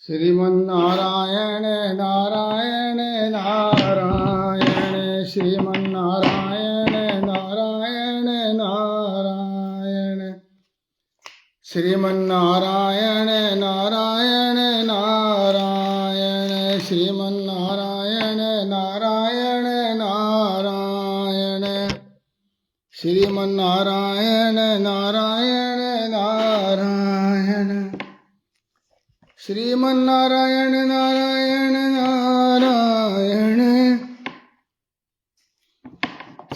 श्रीमन्नारायण नारायण नारायण श्रीमन्नारायण नारायण नारायण श्रीमन्नारायण नारायण नारायण श्रीमन्नारायण नारायण नारायण श्रीमन्नारायण नारायण नारायण श्रीमन्नारायण नारायण नारायण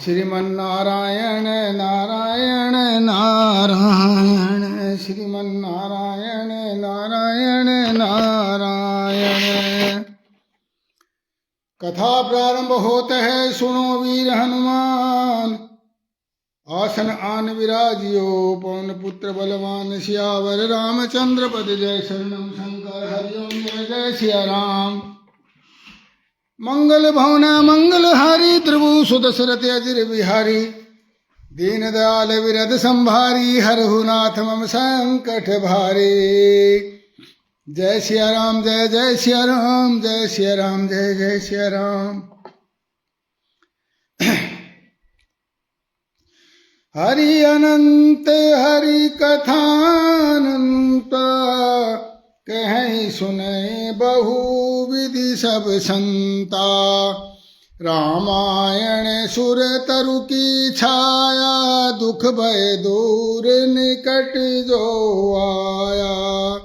श्रीमन्नारायण नारायण नारायण श्रीमन्नारायण नारायण नारायण। कथा प्रारंभ होते है, सुनो वीर हनुमान। आसन आन विराजियो, पवन पुत्र बलवान सियावर रामचंद्र पद जय। शरणम शंकर हरिओम जय जय सिया राम। मंगल भवन मंगल हारी, त्रिभु सुदशरथ अजिर बिहारी। दीन दयाल विरद संभारी, हरहु नाथ मम संकट भारी। जय सिया राम जय जय सिया राम, जय सिया राम जय जय सिया राम। हरि अनंत हरि कथानंत, कहीं सुने बहु विधि सब संता। रामायण सुर तरु की छाया, दुख भय दूर निकट जो आया।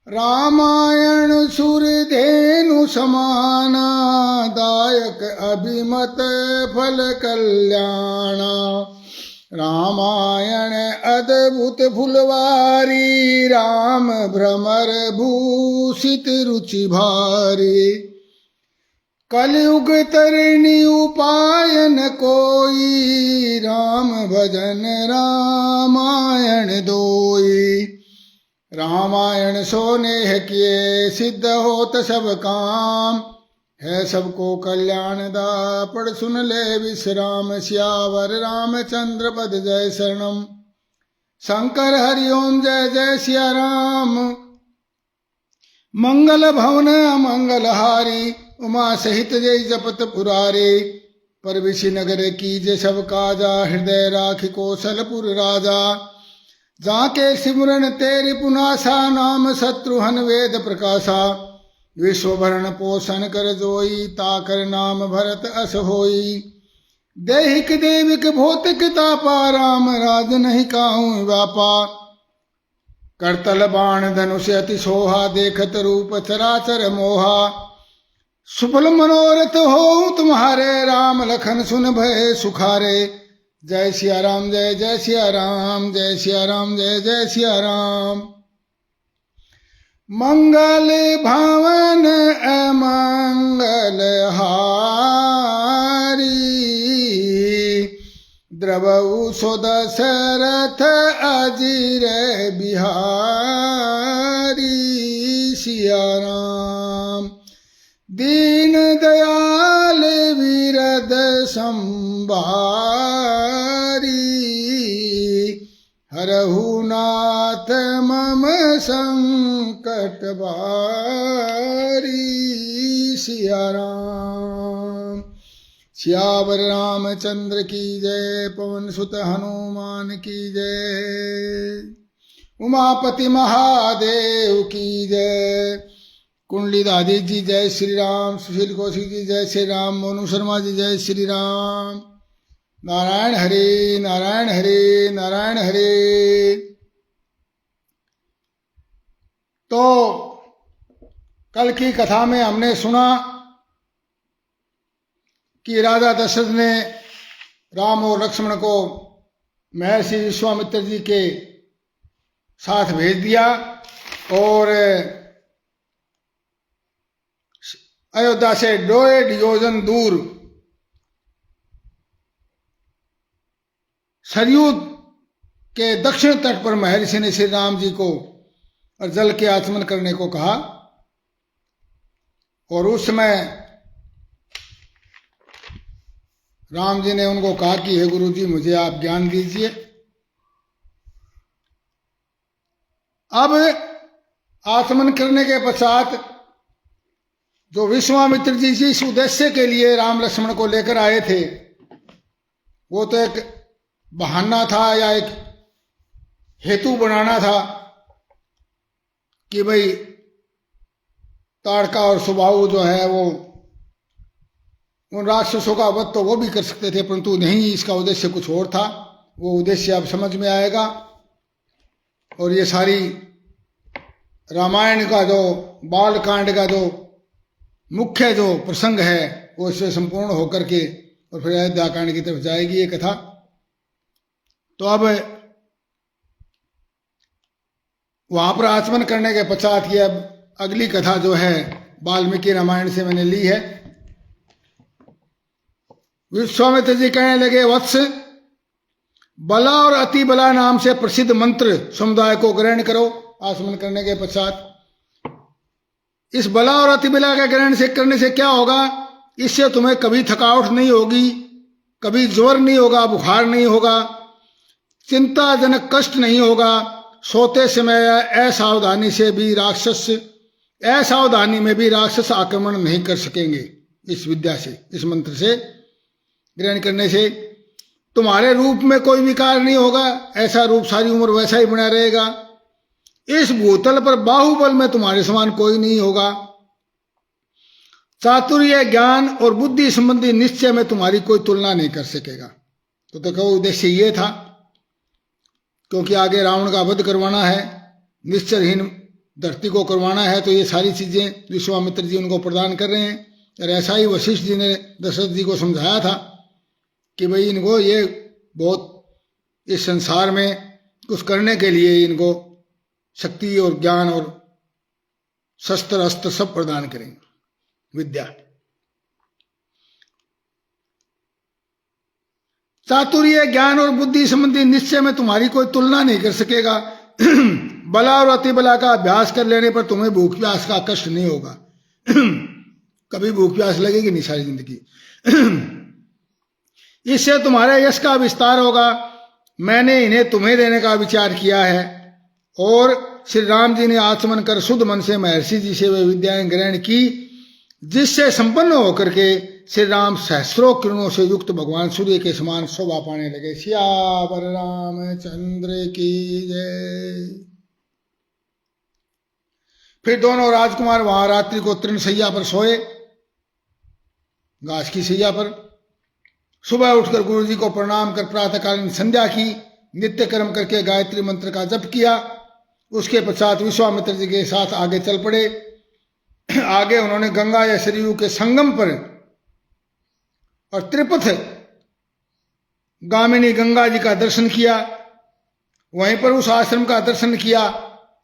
रामायण सुर धेनु समाना, दायक अभिमत फल कल्याणा। रामायण अद्भुत फुलवारी, राम भ्रमर भूषित रुचि भारी। कलयुग तरनी उपाय न कोई, राम भजन रामायण दोई। रामायण सो नेह किए, सिद्ध होत सब काम। है सबको कल्याण दा, पढ़ सुन ले विश्राम। सियावर रामचंद्र पद जय। शरणम शंकर हरिओम जय जय सिया राम। मंगल भवन अमंगल हारी, उमा सहित जय जपत पुरारे। परविशी नगर की जय सब काजा, हृदय राखि कौशलपुर राजा। जाके सिमरन तेरी पुनासा, नाम शत्रुहन वेद प्रकाशा। विश्व भरण पोषण कर जोई, ताकर नाम भरत अस होई। देहिक देविक भौतिक तापा, राम राज नहीं काहू व्यापा। करतल बाण धनुष अति सोहा, देखत रूप चराचर मोहा। सुफल मनोरथ हो तुम्हारे, राम लखन सुन भय सुखारे। जय सिया राम जय जय सिया राम, जय सिया राम जय जय सिया राम। मंगल भवन अमंगल हारी, द्रवऊ सो दशरथ अजिर बिहारी। सिया राम दीन दयाल विरद संभारी। हरहु नाथ मम संकट भारी। सिया राम सियावर रामचंद्र की जय, पवन सुत हनुमान की जय। उमापति महादेव की जय। कुंडली दादी जी जय श्री राम। सुशील कौशिक जी जय श्री राम। मोनू शर्मा जी जय श्री राम। नारायण हरे नारायण हरे नारायण हरे। तो कल की कथा में हमने सुना कि राजा दशरथ ने राम और लक्ष्मण को महर्षि विश्वामित्र जी के साथ भेज दिया और अयोध्या से 1.5 योजन दूर सरयू के दक्षिण तट पर महर्षि ने श्री राम जी को और जल के आचमन करने को कहा। और उस समय राम जी ने उनको कहा कि हे गुरु जी, मुझे आप ज्ञान दीजिए। अब आचमन करने के पश्चात जो विश्वामित्र जी जिस उद्देश्य के लिए राम लक्ष्मण को लेकर आए थे, वो तो एक बहाना था या एक हेतु बनाना था कि भाई ताड़का और सुबाहु जो है वो उन राक्षसों का वध तो वो भी कर सकते थे, परंतु नहीं, इसका उद्देश्य कुछ और था। वो उद्देश्य अब समझ में आएगा। और ये सारी रामायण का जो बालकांड का जो मुख्य जो प्रसंग है वो इससे संपूर्ण होकर के और फिर अयोध्या कांड की तरफ जाएगी ये कथा। तो अब वहां पर आचमन करने के पश्चात ये अब अगली कथा जो है वाल्मीकि रामायण से मैंने ली है। विश्वामित्र जी कहने लगे, वत्स, बला और अति बला नाम से प्रसिद्ध मंत्र समुदाय को ग्रहण करो। आचमन करने के पश्चात इस बला और अति बला का ग्रहण से करने से क्या होगा? इससे तुम्हें कभी थकावट नहीं होगी, कभी ज्वर नहीं होगा, बुखार नहीं होगा, चिंताजनक कष्ट नहीं होगा। सोते समय असावधानी से भी असावधानी में भी राक्षस आक्रमण नहीं कर सकेंगे। इस विद्या से, इस मंत्र से ग्रहण करने से तुम्हारे रूप में कोई विकार नहीं होगा, ऐसा रूप सारी उम्र वैसा ही बना रहेगा। इस भूतल पर बाहुबल में तुम्हारे समान कोई नहीं होगा। चातुर्य, ज्ञान और बुद्धि संबंधी निश्चय में तुम्हारी कोई तुलना नहीं कर सकेगा। तो देखो उद्देश्य ये था, क्योंकि आगे रावण का वध करवाना है, निश्चयहीन धरती को करवाना है, तो ये सारी चीजें विश्वामित्र जी उनको प्रदान कर रहे हैं। और ऐसा ही वशिष्ठ जी ने दशरथ जी को समझाया था कि भाई इनको ये बहुत इस संसार में कुछ करने के लिए इनको शक्ति और ज्ञान और शस्त्र अस्त्र सब प्रदान करेंगे, विद्या। चातुर्य, ज्ञान और बुद्धि संबंधी निश्चय में तुम्हारी कोई तुलना नहीं कर सकेगा। बला और अति बला का अभ्यास कर लेने पर तुम्हें भूख प्यास का कष्ट नहीं होगा। कभी भूख प्यास लगेगी नहीं सारी जिंदगी। इससे तुम्हारे यश का विस्तार होगा। मैंने इन्हें तुम्हें देने का विचार किया है। और श्री राम जी ने आचमन कर शुद्ध मन से महर्षि जी से वे विद्याएं ग्रहण की, जिससे संपन्न होकर के श्री राम सहस्रों किरणों से युक्त भगवान सूर्य के समान शोभा पाने लगे। सियावर रामचंद्र की जय। फिर दोनों राजकुमार वहां रात्रि को तृणशैया पर सोए, घास की शैया पर। सुबह उठकर गुरु जी को प्रणाम कर प्रातःकालीन संध्या की, नित्य कर्म करके गायत्री मंत्र का जप किया। उसके पश्चात विश्वामित्र जी के साथ आगे चल पड़े। आगे उन्होंने गंगा या सरयू के संगम पर और त्रिपथ गामिनी गंगा जी का दर्शन किया। वहीं पर उस आश्रम का दर्शन किया।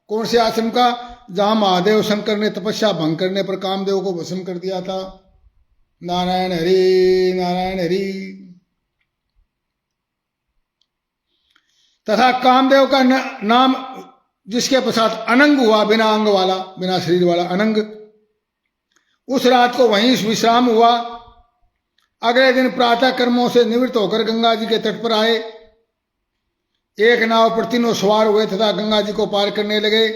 कौन से आश्रम का? जहां महादेव शंकर ने तपस्या भंग करने पर कामदेव को भस्म कर दिया था। नारायण हरि नारायण हरि। तथा कामदेव का नाम जिसके पश्चात अनंग हुआ, बिना अंग वाला, बिना शरीर वाला अनंग। उस रात को वहीं विश्राम हुआ। अगले दिन प्रातः कर्मों से निवृत्त होकर गंगा जी के तट पर आए। एक नाव पर तीनों सवार हुए तथा गंगा जी को पार करने लगे।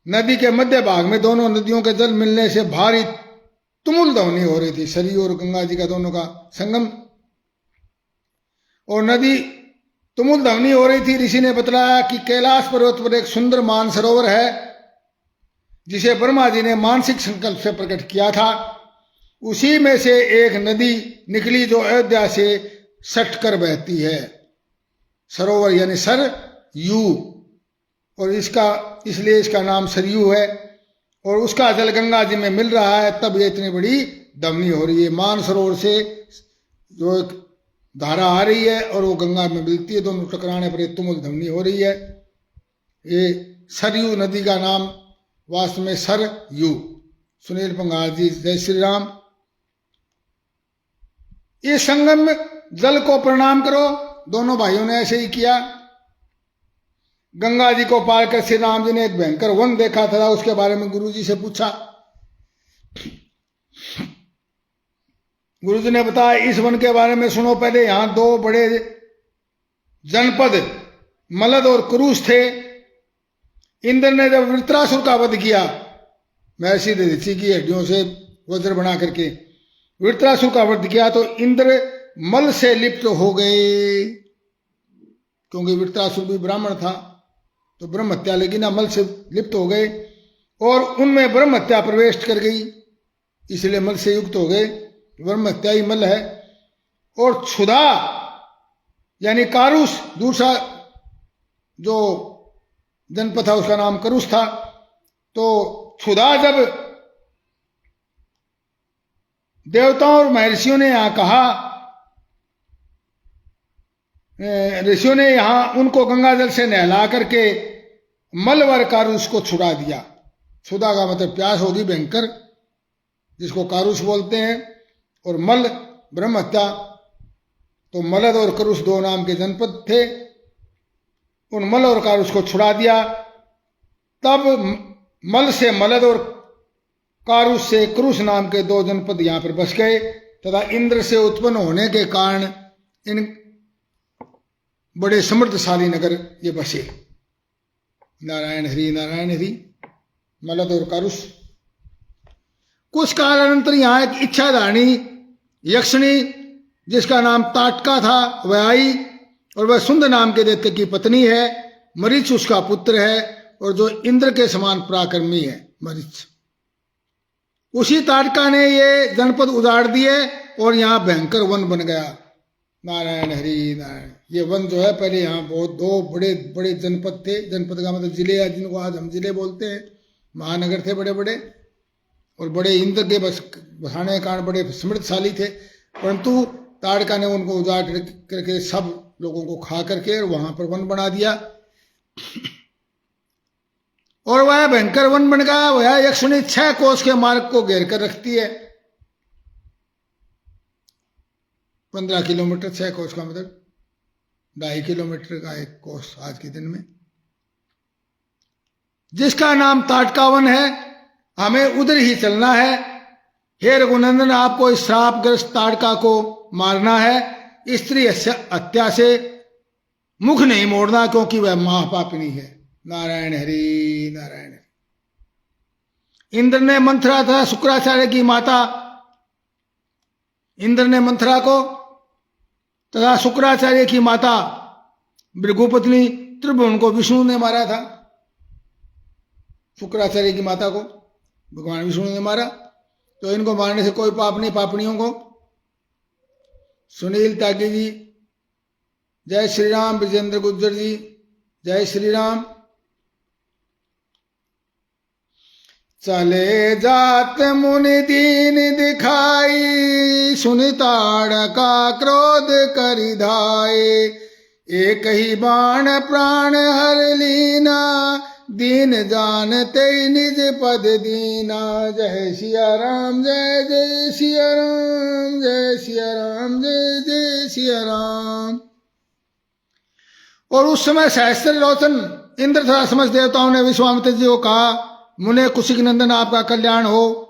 नदी के मध्य भाग में दोनों नदियों के जल मिलने से भारी तुमुल ध्वनि हो रही थी। सरयू और गंगा जी का दोनों का संगम, और नदी तुमुल ध्वनि हो रही थी। ऋषि ने बतलाया कि कैलाश पर्वत पर एक सुंदर मानसरोवर है, जिसे ब्रह्मा जी ने मानसिक संकल्प से प्रकट किया था। उसी में से एक नदी निकली जो अयोध्या से सट कर बहती है। सरोवर यानी सर यू, और इसलिए इसका नाम सरयू है। और उसका जल गंगा जी में मिल रहा है, तब ये इतनी बड़ी ध्वनि हो रही है। मानसरोवर से जो एक धारा आ रही है और वो गंगा में मिलती है, दोनों टकराने पर एक तुमुल ध्वनि हो रही है। ये सरयू नदी का नाम वास्तव में सरयू। सुनील पंगाल जी, जय श्री राम। इस संगम में जल को प्रणाम करो। दोनों भाइयों ने ऐसे ही किया। गंगा जी को पार कर श्री राम जी ने एक भयंकर वन देखा था। उसके बारे में गुरु जी से पूछा। गुरु जी ने बताया, इस वन के बारे में सुनो। पहले यहां दो बड़े जनपद मलद और क्रूस थे। इंद्र ने जब वृत्रासुर का वध किया, महर्षि दधीचि की हड्डियों से वज्र बना करके वृत्रासुर का वध किया, तो इंद्र मल से लिप्त हो गए, क्योंकि वृत्रासुर भी ब्राह्मण था तो ब्रह्म हत्या लगी ना, मल से लिप्त हो गए और उनमें ब्रह्म हत्या प्रवेश कर गई, इसलिए मल से युक्त हो गए। ब्रह्म हत्या ही मल है। और क्षुधा यानी कारुष, दूसरा जो जनपद था उसका नाम करुष था। तो क्षुधा जब देवताओं और महर्षियों ने यहां कहा, ऋषियों ने यहां उनको गंगा जल से नहला करके मलवर कारुष को छुड़ा दिया। क्षुधा का मतलब प्यास होगी भयंकर, जिसको कारुष बोलते हैं, और मल ब्रह्म हत्या। तो मलद और करुष दो नाम के जनपद थे, उन मल और कारुष को छुड़ा दिया। तब मल से मलद और कारुष से करुष नाम के दो जनपद यहां पर बस गए, तथा इंद्र से उत्पन्न होने के कारण इन बड़े समृद्धशाली नगर ये बसे। नारायण हरि नारायण हरि। मलद और कारुष। कुछ कालानंतर यहां एक इच्छाधारिणी यक्षिणी जिसका नाम ताटका था वह आई, और वह सुंदर नाम के दैत्य की पत्नी है। मरीच उसका पुत्र है, और जो इंद्र के समान पराक्रमी है मरीच। उसी ताटका ने ये जनपद उजाड़ दिए और यहां भयंकर वन बन गया। नारायण हरि नारायण। ये वन जो है, पहले यहाँ बहुत दो बड़े बड़े जनपद थे। जनपद का मतलब जिले, जिनको आज हम जिले बोलते हैं। महानगर थे बड़े बड़े, और बड़े इंद्र के बसाने के कारण बड़े समृद्धशाली थे। परंतु ताड़का ने उनको उजाड़ करके सब लोगों को खा करके वहां पर वन बना दिया, और वह भयंकर वन बन गया। वह यक्षिणी 6 कोस के मार्ग को घेर कर रखती है। 15 किलोमीटर, 6 कोस का मतलब 2.5 किलोमीटर का एक कोस आज के दिन में, जिसका नाम ताटका वन है। हमें उधर ही चलना है। हे रघुनंदन, आपको इस श्रापग्रस्त ताड़का को मारना है। स्त्री हत्या से मुख नहीं मोड़ना, क्योंकि वह महापापिनी है। नारायण हरि नारायण। इंद्र ने मंथरा था शुक्राचार्य की माता, इंद्र ने मंथरा को तथा शुक्राचार्य की माता भृगुपत्नी त्रिभुवन को विष्णु ने मारा था। शुक्राचार्य की माता को भगवान विष्णु ने मारा, तो इनको मारने से कोई पाप नहीं पापनियों को। सुनील त्यागी जी, जय श्री राम। विजेंद्र गुज्जर जी, जय श्री राम। चले जात मुनि दीन दिखाई, सुनि ताड़का क्रोध करि धाये। एक ही बाण प्राण हर लीना, दीन जानते निज पद दीना। जय सिया राम, जय जय सिया राम, जय सिया राम, जय जय सिया राम। और उस समय सहस्त्र लोचन इंद्र तथा समस्त देवताओं ने विश्वामित्र जी को कहा, मुने कुशिक नंदन, आपका कल्याण हो।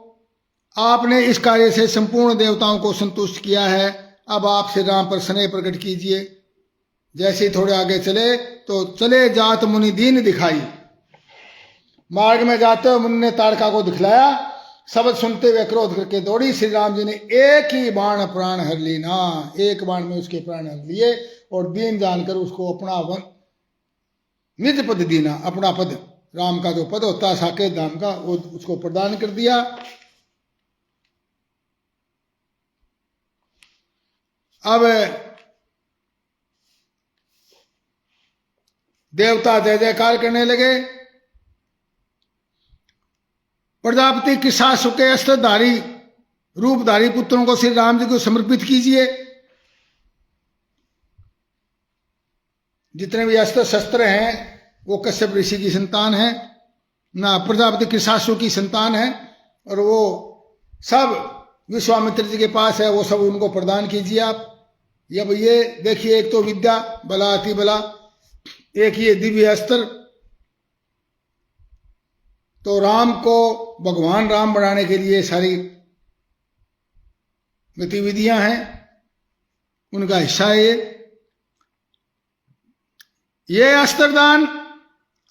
आपने इस कार्य से संपूर्ण देवताओं को संतुष्ट किया है। अब आप श्री राम पर स्नेह प्रकट कीजिए। जैसे ही थोड़े आगे चले तो चले जात मुनि दीन दिखाई। मार्ग में जाते हुए मुनि ने ताड़का को दिखलाया। शब्द सुनते हुए क्रोध करके दौड़ी। श्री राम जी ने एक ही बाण प्राण हर लीना, एक बाण में उसके प्राण हर लिए, और दीन जानकर उसको अपना वन निज पद दीना, अपना पद, राम का जो पद होता है साकेत धाम का, वो उसको प्रदान कर दिया। अब देवता जय जयकार करने लगे। प्रजापति कृषासु के अस्त्रधारी रूपधारी पुत्रों को श्री राम जी को समर्पित कीजिए। जितने भी अस्त्र शस्त्र हैं वो कश्यप ऋषि की संतान है ना, प्रजापति कृषासु की संतान है, और वो सब विश्वामित्र जी के पास है। वो सब उनको प्रदान कीजिए आप। अब ये देखिए, एक तो विद्या बला अति बला, एक ये दिव्य अस्त्र। तो राम को भगवान राम बनाने के लिए सारी गतिविधियां हैं, उनका हिस्सा है ये अस्त्रदान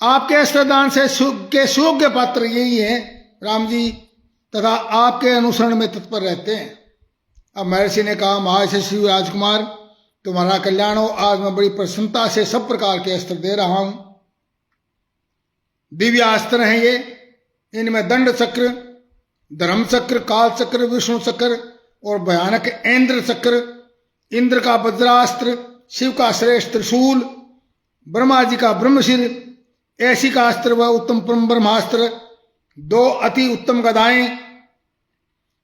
आपके अस्त्रदान से के सुयोग्य पात्र यही है राम जी, तथा आपके अनुसरण में तत्पर रहते हैं। अब महर्षि ने कहा, महायशस्वी राजकुमार, तुम्हारा कल्याण हो। आज मैं बड़ी प्रसन्नता से सब प्रकार के अस्त्र दे रहा हूं। दिव्य अस्त्र हैं ये। इनमें दंड चक्र, धर्म चक्र, काल चक्र, विष्णु चक्र और भयानक इंद्र चक्र, इंद्र का वज्रास्त्र, शिव का श्रेष्ठ त्रिशूल, ब्रह्मा जी का ब्रह्मशिर, ऐसी का अस्त्र व उत्तम ब्रह्मास्त्र, 2 अति उत्तम गदाएं,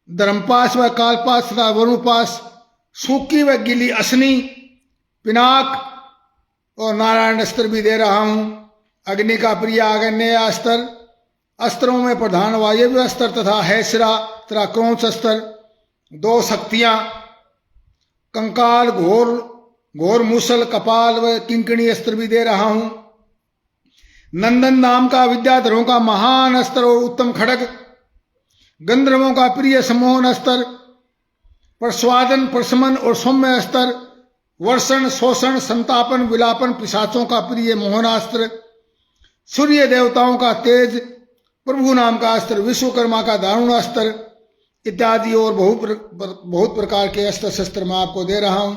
धर्मपास व कालपास तथा वरुणपास, सूखी व गीली असनी, पिनाक और नारायण अस्त्र भी दे रहा हूं। अग्नि का प्रिय आग्नेय अस्त्र, अस्त्रों में प्रधान वायव्य अस्त्र तथा हैसरा तथा क्रौंच अस्त्र, 2 शक्तियां, कंकाल, घोर मूसल, कपाल व किंकणी अस्त्र भी दे रहा हूं। नंदन नाम का विद्याधरों का महान अस्त्र और उत्तम खड़ग, गंधर्वों का प्रिय सम्मोहन अस्त्र, प्रस्वादन, प्रशमन और सौम्य अस्त्र, वर्षण, शोषण, संतापन, विलापन, पिशाचों का प्रिय मोहनास्त्र, सूर्य देवताओं का तेज, प्रभु नाम का अस्त्र, विश्वकर्मा का दारुण अस्त्र इत्यादि और बहुत प्रकार के अस्त्र शस्त्र मैं आपको दे रहा हूं।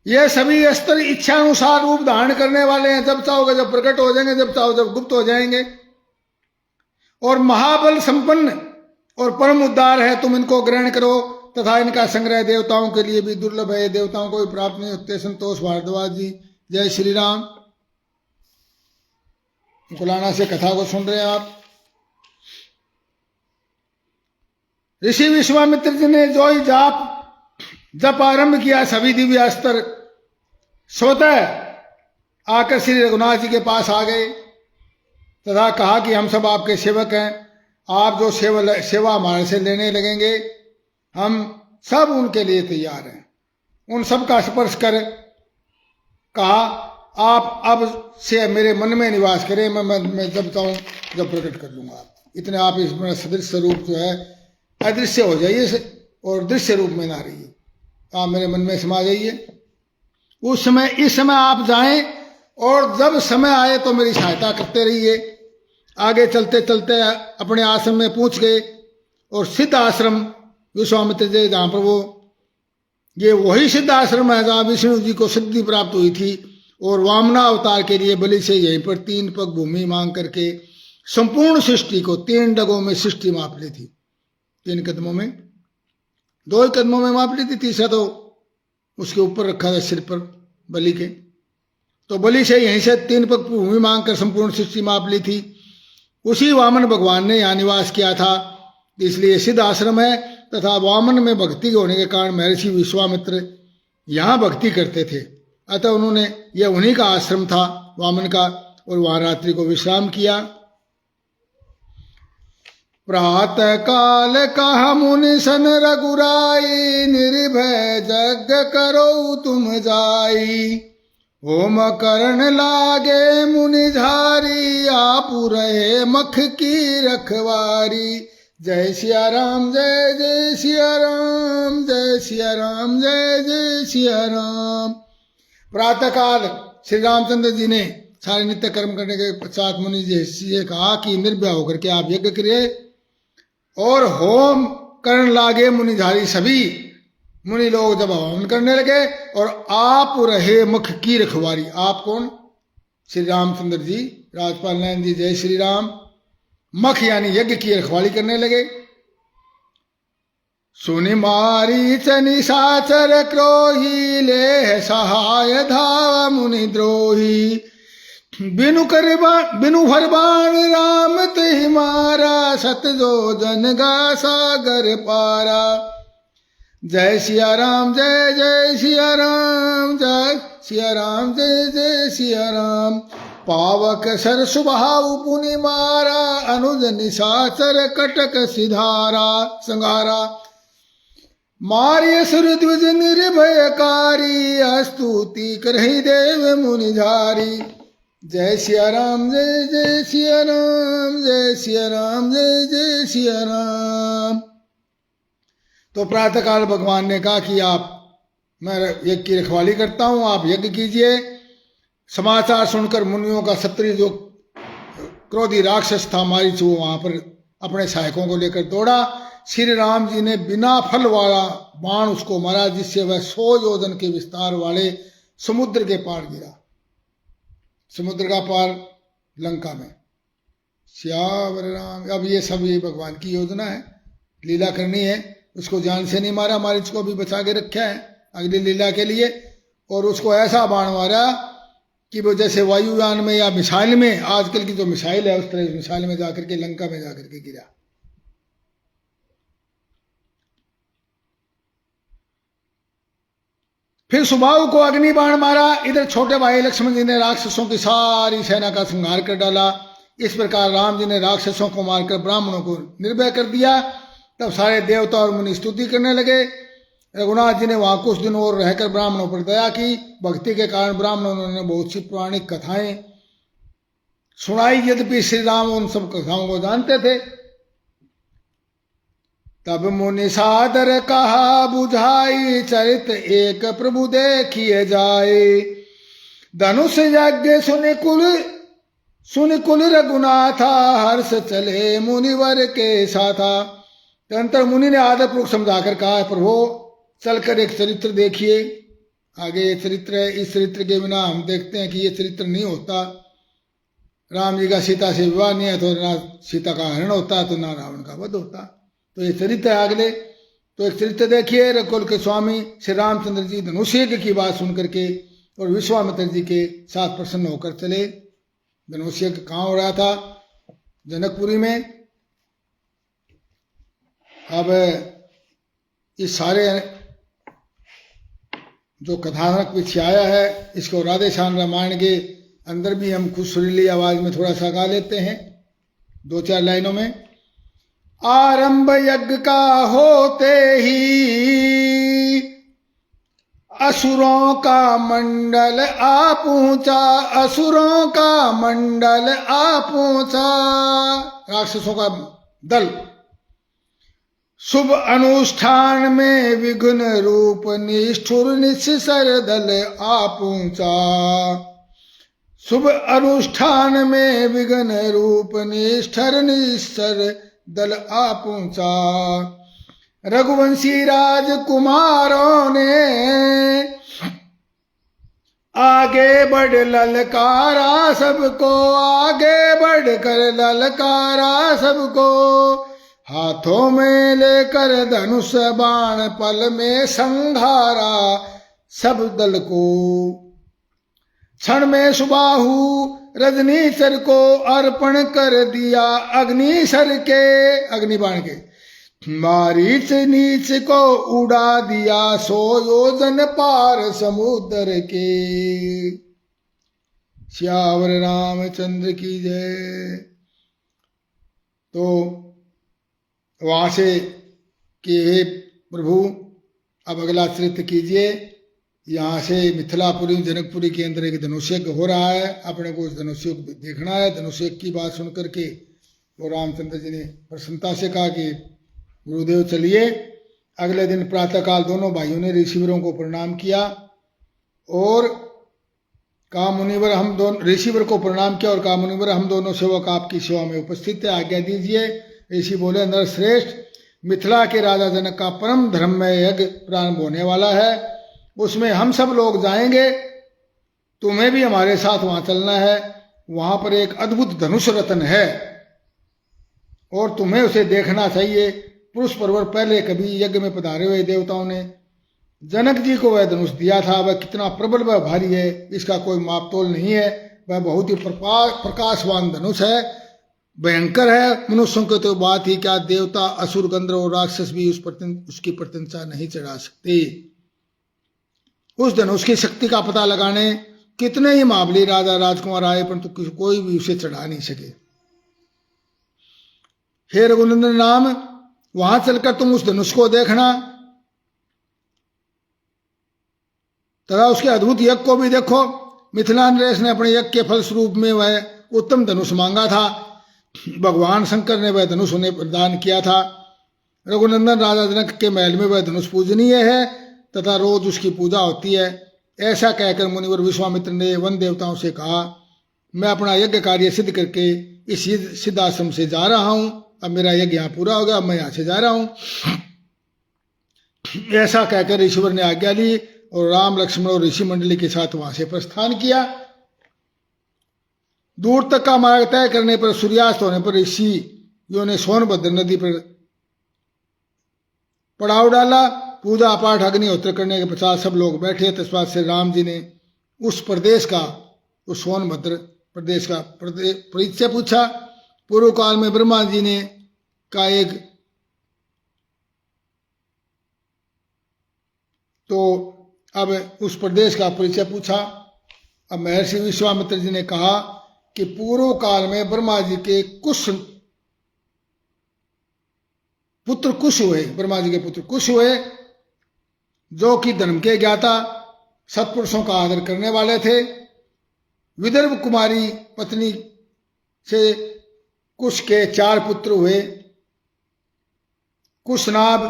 ये सभी अस्त्र इच्छा अनुसार रूप धारण करने वाले हैं। जब चाहोगे जब प्रकट हो जाएंगे, जब चाहो जब गुप्त हो जाएंगे, और महाबल संपन्न और परम उद्धार है। तुम इनको ग्रहण करो तथा इनका संग्रह देवताओं के लिए भी दुर्लभ है, देवताओं को भी प्राप्त नहीं होते। संतोष भारद्वाज जी, जय श्री राम। कुलाना से कथा को सुन रहे हैं आप। ऋषि विश्वामित्र जी ने जो ही जप आरंभ किया, सभी दिव्य अस्त्र स्वतः आकर श्री रघुनाथ जी के पास आ गए तथा कहा कि हम सब आपके सेवक हैं। आप जो सेवा हमारे से लेने लगेंगे, हम सब उनके लिए तैयार हैं। उन सब का स्पर्श कर कहा, आप अब से मेरे मन में निवास करें, मैं जब चाहूं जब प्रकट कर लूंगा। इतने आप इसमें सदृश स्वरूप जो है अदृश्य हो जाइए और दृश्य रूप में ना रहिए। आप मेरे मन में समा जाइए। उस समय इस समय आप जाएं और जब समय आए तो मेरी सहायता करते रहिए। आगे चलते चलते अपने आश्रम में पहुंच गए और सिद्ध आश्रम विश्वामित्र जी, जहां पर ये वही सिद्ध आश्रम है जहां विष्णु जी को सिद्धि प्राप्त हुई थी और वामना अवतार के लिए बलि से यहीं पर 3 पग भूमि मांग करके संपूर्ण सृष्टि को 3 डगों में सृष्टि माप ली थी। 3 कदमों में, 2 ही कदमों में माप ली थी, तीसरा तो उसके ऊपर रखा था सिर पर बलि के। तो बलि से यहीं से 3 पग भूमि मांग कर संपूर्ण सृष्टि माप ली थी। उसी वामन भगवान ने यहाँ निवास किया था, इसलिए सिद्ध आश्रम है तथा वामन में भक्ति होने के कारण महर्षि विश्वामित्र यहाँ भक्ति करते थे। अतः उन्होंने, यह उन्हीं का आश्रम था वामन का, और वहां रात्रि को विश्राम किया। प्रातः काल कहा मुनि सन रघुराई, निर्भय जग करो तुम जाई। होम करण लागे मुनि झारी, आप रहे मख की रखवारी। जय सिया राम, जय जय सिया राम, जय सिया राम, जय जय सिया राम। प्रातःकाल श्री रामचंद्र जी ने सारे नित्य कर्म करने के पश्चात मुनि जी से कहा कि निर्भय होकर के आप यज्ञ करिए और होम करण लागे मुनिधारी। सभी मुनि लोग जब हवन करने लगे और आप रहे मुख की रखवारी। आप कौन? श्री रामचंद्र जी, राजपाल नयन जी, जय श्री राम। मख यानी यज्ञ की रखवाली करने लगे। सुनि मारी चनि साचर क्रोही, ले सहाय धाव मुनि द्रोही। बिनु भर बाण राम तहि मारा, सत जो जन गा सागर पारा। जय सिया राम, जय जय सिया राम, जय सिया राम, जय जय सिया राम। पावक सर सुभाव पुनि मारा, अनुज निशाचर कटक सिधारा संगारा। मार्य सुर द्विज निर्भयकारी, स्तुति करहि देव मुनिझारी। जय सिया राम, जय जय सिया राम, जय सिया राम, जय जय सिया राम। तो प्रातःकाल भगवान ने कहा कि आप मैं यज्ञ की रखवाली करता हूं, आप यज्ञ कीजिए। समाचार सुनकर मुनियों का क्षत्रिय जो क्रोधी राक्षस था मारीच, वो वहां पर अपने सहायकों को लेकर दौड़ा। श्री राम जी ने बिना फल वाला बाण उसको मारा, जिससे वह 100 योजन के विस्तार वाले समुद्र के पार गिरा। समुद्र का पार लंका में। श्यावर राम। अब ये सब ये भगवान की योजना है, लीला करनी है। उसको जान से नहीं मारा, मारीच को भी बचा के रखा है अगली लीला के लिए। और उसको ऐसा बाण मारा कि वो जैसे वायुयान में या मिसाइल में, आजकल की जो मिसाइल है उस तरह मिसाइल में जाकर के लंका में जाकर के गिरा। फिर सुबाहु को अग्नि बाण मारा। इधर छोटे भाई लक्ष्मण जी ने राक्षसों की सारी सेना का संहार कर डाला। इस प्रकार राम जी ने राक्षसों को मारकर ब्राह्मणों को निर्भय कर दिया। तब सारे देवता और मुनि स्तुति करने लगे। रघुनाथ जी ने वहां कुछ दिन और रहकर ब्राह्मणों पर दया की। भक्ति के कारण ब्राह्मणों ने बहुत सी पौराणिक कथाएं सुनाई, यद्यपि श्री राम उन सब कथाओं को जानते थे। तब मुनि सादर कहा बुझाई, चरित एक प्रभु देखिए जाए। धनुष यज्ञ सुन कुल रघुनाथा, हर्ष चले मुनिवर के साथा। तदंतर मुनि ने आदरपूर्वक समझाकर कहा, प्रभु चलकर एक चरित्र देखिए। आगे ये चरित्र है, इस चरित्र के बिना हम देखते हैं कि ये चरित्र नहीं होता। राम जी का सीता से विवाह नहीं है तो ना सीता का हरण होता, तो ना रावण का वध होता। तो ये चरित्र है अगले। तो एक चरित्र देखिए। रघुकुल के स्वामी श्री रामचंद्र जी धनुष यज्ञ की बात सुन करके और विश्वामित्र जी के साथ प्रसन्न होकर चले। धनुष यज्ञ कहाँ हो रहा था? जनकपुरी में। अब इस सारे जो कथानक पीछे आया है, इसको राधे श्याम रामायण के अंदर भी हम कुछ सुरीली आवाज में थोड़ा सा गा लेते हैं 2-4 लाइनों में। आरंभ यज्ञ का होते ही असुरों का मंडल आ पहुंचा, असुरों का मंडल आ पहुंचा। राक्षसों का दल शुभ अनुष्ठान में विघ्न रूप निष्ठुर निस्सर दल आ पहुंचा। शुभ अनुष्ठान में विघ्न रूप निष्ठुर निस्सर दल आ पहुंचा। रघुवंशी राजकुमारों ने आगे बढ़ ललकारा सबको, आगे बढ़कर ललकारा सबको। हाथों में लेकर धनुष बाण पल में संघारा सब दल को। क्षण में सुबाहु रजनीशर को अर्पण कर दिया अग्निशर के, अग्निबाण के। मारीच नीच को उड़ा दिया 100 योजन पार समुद्र के। श्यावर रामचंद्र की जय। तो वहां से कि हे प्रभु अब अगला चरित्र कीजिए। यहाँ से मिथिलापुरी जनकपुरी के अंदर एक धनुष यज्ञ हो रहा है, अपने को उस धनुष यज्ञ देखना है। धनुष यज्ञ की बात सुनकर के वो रामचंद्र जी ने प्रसन्नता से कहा कि गुरुदेव चलिए। अगले दिन प्रातःकाल दोनों भाइयों ने ऋषिवरों को प्रणाम किया और कहा मुनिवर हम दोनों, ऋषिवर को प्रणाम किया और कहा मुनिवर हम दोनों सेवक आपकी सेवा में उपस्थित है, आज्ञा दीजिए। ऋषि बोले नरश्रेष्ठ, मिथिला के राजा जनक का परम धर्ममय यज्ञ प्रारंभ होने वाला है, उसमें हम सब लोग जाएंगे, तुम्हें भी हमारे साथ वहां चलना है। वहां पर एक अद्भुत धनुष रत्न है और तुम्हें उसे देखना चाहिए। पुरुष पर्वर पहले कभी यज्ञ में पधारे हुए देवताओं ने जनक जी को वह धनुष दिया था। वह कितना प्रबल व भारी है, इसका कोई मापतोल नहीं है। वह बहुत ही प्रकाशवान धनुष है, भयंकर है। मनुष्यों की तो बात ही क्या, देवता असुर गंधर्व और राक्षस भी उसकी प्रशंसा नहीं चढ़ा सकते। उस धनुष की शक्ति का पता लगाने कितने ही महाबली राजा राजकुमार आए, परंतु कोई भी उसे चढ़ा नहीं सके। हे रघुनंदन राम, वहां चलकर तुम उस धनुष को देखना तथा उसके अद्भुत यज्ञ को भी देखो। मिथिला नरेश ने अपने यज्ञ के फलस्वरूप में वह उत्तम धनुष मांगा था। भगवान शंकर ने वह धनुष उन्हें प्रदान किया था। रघुनंदन राजा जनक के महल में वह धनुष पूजनीय है। तथा रोज उसकी पूजा होती है। ऐसा कहकर मुनिवर विश्वामित्र ने वन देवताओं से कहा, मैं अपना यज्ञ कार्य सिद्ध करके इस सिद्धाश्रम से जा रहा हूं। अब मेरा यज्ञ यहाँ पूरा हो गया, मैं यहाँ से जा रहा हूं। ऐसा कहकर ईश्वर ने आज्ञा ली और राम लक्ष्मण और ऋषि मंडली के साथ वहां से प्रस्थान किया। दूर तक का मार्ग तय करने पर सूर्यास्त होने पर ऋषियों ने सोनभद्र नदी पर पड़ाव डाला। पूजा पाठ अग्निहोत्र करने के पश्चात सब लोग बैठे। तत्पश्चात से राम जी ने उस प्रदेश का, उस सोनभद्र प्रदेश का परिचय पूछा। पूर्व काल में ब्रह्मा जी ने का एक, तो अब उस प्रदेश का परिचय पूछा। अब महर्षि विश्वामित्र जी ने कहा कि पूर्व काल में ब्रह्मा जी के कुश पुत्र कुश हुए, ब्रह्मा जी के पुत्र कुश हुए, जो कि धर्म के ज्ञाता, सत्पुरुषों का आदर करने वाले थे। विदर्भ कुमारी पत्नी से कुश के 4 पुत्र हुए, कुशनाभ,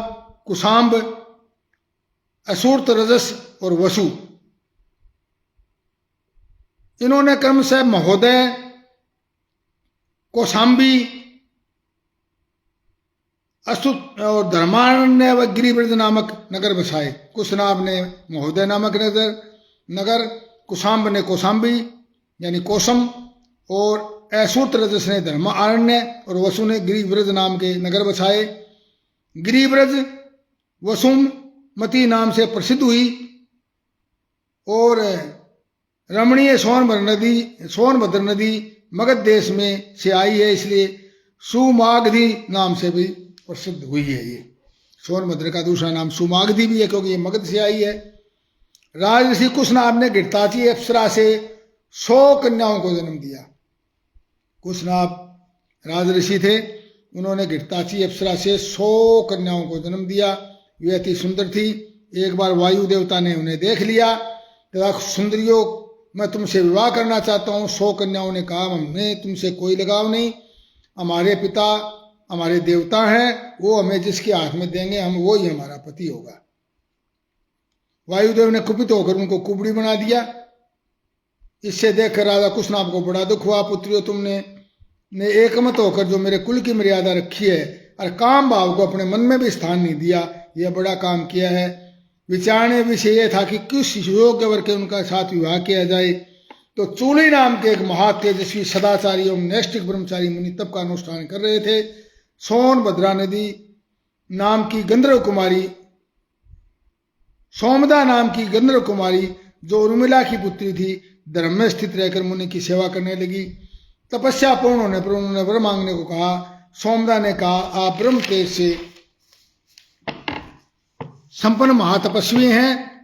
कुशाम्ब, असूर्त रजस और वसु। इन्होंने क्रम से महोदय, कौशाम्बी, अस्तुत और धर्मारण्य व गिरिव्रज नामक नगर बसाए। कुशनाभ ने महोदय नामक नगर, कुशाम्ब ने कौशाम्बी यानी कोशम, और असूर्त रजस ने धर्मारण्य और वसु ने गिरिव्रज नाम के नगर बसाए। गिरिव्रज वसुमती नाम से प्रसिद्ध हुई और रमणीय सोनभद्र नदी मगध देश में से आई है, इसलिए सुमागधी नाम से भी प्रसिद्ध हुई है। ये सोनभद्र का दूसरा नाम सुमागधी भी है, क्योंकि ये मगध से आई है। राजऋषि कुशनाभ ने घृताची अप्सरा से 100 कन्याओं को जन्म दिया। कुशनाभ राजऋषि थे, उन्होंने घृताची अप्सरा से 100 कन्याओं को जन्म दिया। वे अति सुंदर थी। एक बार वायु देवता ने उन्हें देख लिया, तथा सुंदरियों, मैं तुमसे विवाह करना चाहता हूँ। 100 कन्याओं ने कहा, हमें तुमसे कोई लगाव नहीं, हमारे पिता हमारे देवता हैं, वो हमें जिसके हाथ में देंगे हम वो ही हमारा पति होगा। वायुदेव ने कुपित होकर उनको कुबड़ी बना दिया। इससे देखकर राजा कुशनाभ को बड़ा दुख हुआ। पुत्रियों, तुमने एकमत होकर जो मेरे कुल की मर्यादा रखी है और काम भाव को अपने मन में भी स्थान नहीं दिया, यह बड़ा काम किया है। विचारने विषय यह था कि किस योग्य वर के उनका साथ विवाह किया जाए। तो चूली नाम के एक महा तेजस्वी सदाचारी एवं नैष्ठिक ब्रह्मचारी मुनि तप का अनुष्ठान कर रहे थे। सोमदा नाम की गंधर्व कुमारी जो उर्मिला की पुत्री थी, धर्म में स्थित रहकर मुनि की सेवा करने लगी। तपस्या पूर्ण होने पर उन्होंने वर मांगने को कहा। सोमदा ने कहा, आप ब्रह्म तेज से संपन्न महातपस्वी हैं,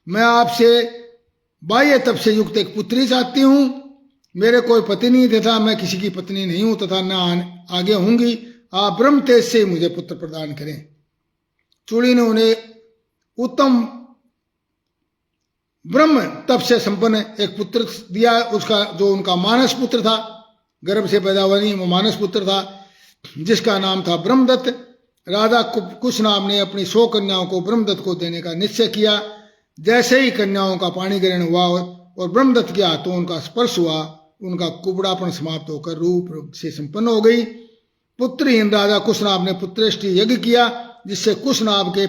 मैं आपसे बाह्य तप से युक्त एक पुत्री चाहती हूँ। मेरे कोई पति नहीं तथा मैं किसी की पत्नी नहीं हूं तथा न आगे होंगी। आप ब्रह्म तेज से मुझे पुत्र प्रदान करें। चूड़ी ने उन्हें उत्तम ब्रह्म तप से संपन्न एक पुत्र दिया, उसका जो उनका मानस पुत्र था, गर्भ से पैदा हुआ नहीं, वो मानस पुत्र था, जिसका नाम था ब्रह्मदत्त। राजा कुशनाभ ने अपनी 100 कन्याओं को ब्रह्मदत्त को देने का निश्चय किया। जैसे ही कन्याओं का पाणी ग्रहण हुआ और ब्रह्मदत्त के हाथों उनका स्पर्श हुआ, उनका कुबड़ापन समाप्त होकर रूप से संपन्न हो गई। पुत्रहीन राजा कुशनाभ ने पुत्रेष्टि यज्ञ किया, जिससे कुशनाभ के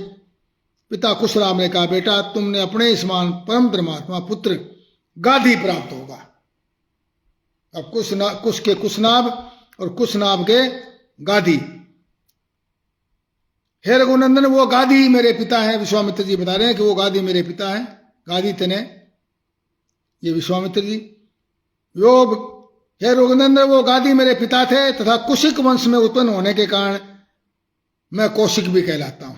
पिता कुशनाभ ने कहा, बेटा तुमने अपने समान परम धर्मात्मा पुत्र गाधी प्राप्त होगा। अब कुश के कुशनाभ और कुशनाभ के गाधी। हे रघुनंदन, वो गाधी मेरे पिता हैं। विश्वामित्र जी बता रहे हैं कि वो गाधी मेरे पिता हैं। गाधी तने ये विश्वामित्र जी। हे रघुनंदन, वो गाधी मेरे पिता थे तथा कुशिक वंश में उत्पन्न होने के कारण मैं कौशिक भी कहलाता हूं।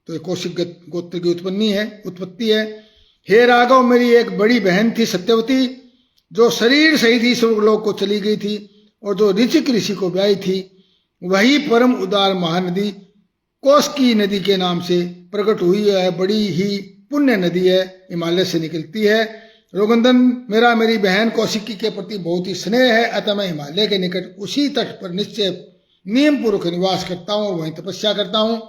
तो ये कौशिक गोत्र की उत्पत्ति है। हे राघव, मेरी एक बड़ी बहन थी सत्यवती, जो शरीर सहित ही स्वर्गलोक को चली गई थी और जो ऋचिक ऋषि को ब्याही थी। वही परम उदार महानदी कौशिकी नदी के नाम से प्रकट हुई है। बड़ी ही पुण्य नदी है, हिमालय से निकलती है। रघुनंदन, मेरा मेरी बहन कौशिकी के प्रति बहुत ही स्नेह है, अतः मैं हिमालय के निकट उसी तट पर निश्चय नियम पूर्वक निवास करता हूँ और वहीं तपस्या करता हूँ।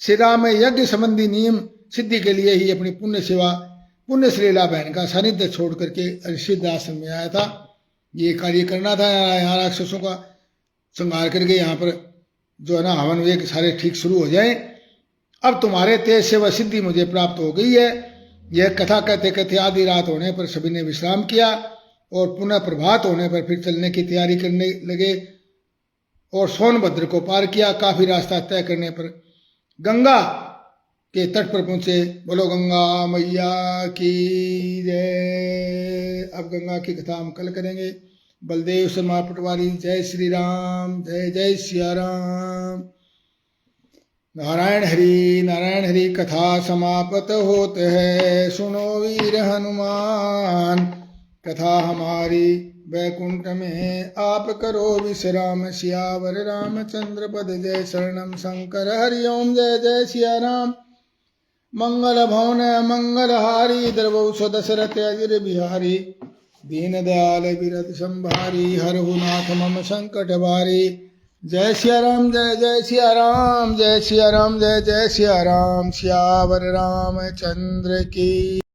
श्री राम में यज्ञ संबंधी नियम सिद्धि के लिए ही अपनी पुण्य सेवा, पुण्य श्रीला बहन का सानिध्य छोड़ करके सिद्ध आश्रम में आया था। ये कार्य करना था, यहाँ राक्षसों का संहार करके यहाँ पर जो है ना हवन वेग सारे ठीक शुरू हो जाए। अब तुम्हारे तेज से वह सिद्धि मुझे प्राप्त हो गई है। यह कथा कहते कहते आधी रात होने पर सभी ने विश्राम किया और पुनः प्रभात होने पर फिर चलने की तैयारी करने लगे और सोनभद्र को पार किया। काफी रास्ता तय करने पर गंगा के तट पर पहुंचे। बोलो गंगा मैया की जय। अब गंगा की कथा हम कल करेंगे। बलदेव शर्मा पटवारी। जय श्री राम, जय जय सिया राम। नारायण हरि कथा समाप्त होत है। सुनो वीर हनुमान, कथा हमारी वैकुंठ में आप करो विश्राम। सियावर रामचंद्र पद जय शरणम शंकर हरि ओम। जय जय सिया राम। मंगल भवन मंगलहारी, द्रवौ दशरथ अजिर बिहारी। दीन दयाल विरत संभारी, हरहु नाथ मम संकट भारी। जय सिया राम, जय जय सिया राम, जय सिया राम, जय जय सिया राम। सियावर रामचंद्र की